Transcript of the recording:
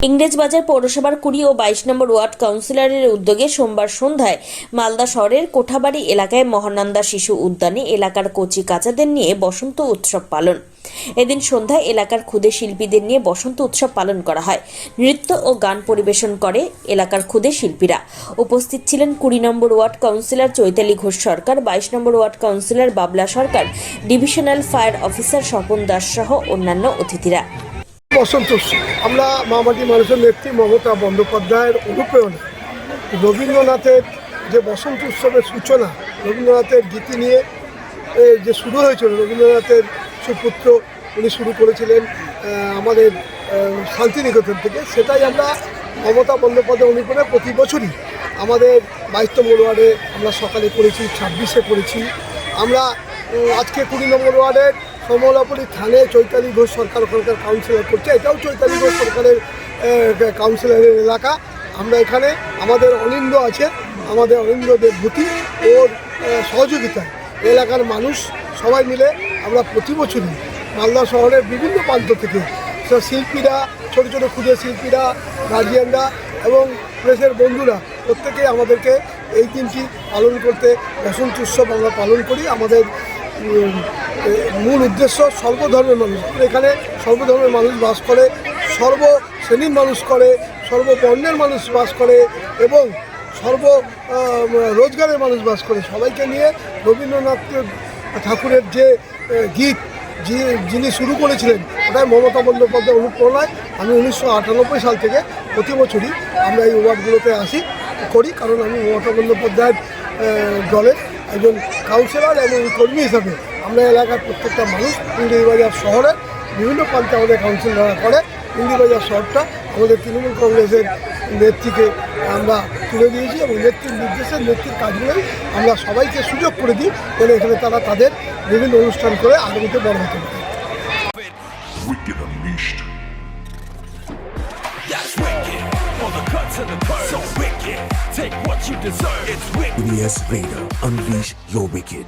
ইংরেজবাজার পৌরসভার 20 ও 22 number word কাউন্সিলরের উদ্যোগে সোমবার সন্ধ্যায় মালদা শহরের কোঠাবাড়ি এলাকায় মহানন্দা শিশু উদ্যানে এলাকার কচি কাচাদের নিয়ে বসন্ত উৎসব পালন। এদিন সন্ধ্যায় এলাকার ক্ষুদে শিল্পীদের নিয়ে বসন্ত উৎসব পালন করা হয়। নৃত্য ও গান পরিবেশন করে এলাকার ক্ষুদে শিল্পীরা। উপস্থিত ছিলেন 20 number ward councillor Chaitali Ghosh Sarkar, 22 number ward councillor Babla Sarkar, divisional fire officer Swapan Das সহ অন্যান্য অতিথিরা। বসন্ত উৎসব আমরা মামাটি মানুষের নেত্রী মমতা বন্দ্যোপাধ্যায়ের অনুপ্রেরণা রবীন্দ্রনাথের যে বসন্ত উৎসবের সূচনা, রবীন্দ্রনাথের গীতি নিয়ে যে শুরু হয়েছিল, রবীন্দ্রনাথের সুপুত্র উনি শুরু করেছিলেন আমাদের শান্তিনিকেতন থেকে, সেটাই আমরা মমতা বন্দ্যোপাধ্যায় অনুপ্রেরণা প্রতি বছরই আমাদের 22 নম্বর ওয়ার্ডে আমরা সকালে করেছি, 26-এ করেছি। আমরা আজকে 20 নম্বর ওয়ার্ডের কমলাপুরি থানে চৈতালি ঘোষ সরকার ওখানকার কাউন্সিলর করছে, এটাও চৈতালি ঘোষ সরকারের কাউন্সিলরের এলাকা। আমরা এখানে আমাদের অনিন্দ আছে, আমাদের অনিন্দ দেবভূতি, ওর সহযোগিতায় এলাকার মানুষ সবাই মিলে আমরা প্রতি বছরই মালদা শহরের বিভিন্ন প্রান্ত থেকে শিল্পীরা, ছোটো ছোটো ক্ষুদ্র শিল্পীরা, গার্জিয়ানরা এবং প্রেসের বন্ধুরা প্রত্যেকে আমাদেরকে এই দিনটি পালন করতে বসন্ত উৎসব আমরা পালন করি। আমাদের মূল উদ্দেশ্য সর্বধর্মের মানুষ, এখানে সর্বধর্মের মানুষ বাস করে, সর্বশ্রেণীর মানুষ করে, সর্ববর্ণের মানুষ বাস করে এবং রোজগারের মানুষ বাস করে। সবাইকে নিয়ে রবীন্দ্রনাথ ঠাকুরের যে গীত যিনি শুরু করেছিলেন, ওটাই মমতা বন্দ্যোপাধ্যায় অনুপ্রেরণায় আমি 1998 সাল থেকে প্রতি বছরই আমরা এই ওয়ার্ডগুলোতে করি, কারণ আমি মমতা বন্দ্যোপাধ্যায়ের দলের একজন কাউন্সিলর এবং কর্মী হিসাবে আমরা এলাকার প্রত্যেকটা মানুষ ইংরেজবাজার শহরের বিভিন্ন প্রান্তে আমাদের কাউন্সিলররা করে। ইংরেজবাজার শহরটা আমাদের তৃণমূল কংগ্রেসের নেত্রীকে আমরা তুলে দিয়েছি এবং নেত্রীর নির্দেশে নেত্রীর কাজগুলোই আমরা সবাইকে সুযোগ করে দিই, যেন এখানে তারা তাদের বিভিন্ন অনুষ্ঠান করে আগামীতে বড় হতে পারে। PBS Radar, unleash your wicked.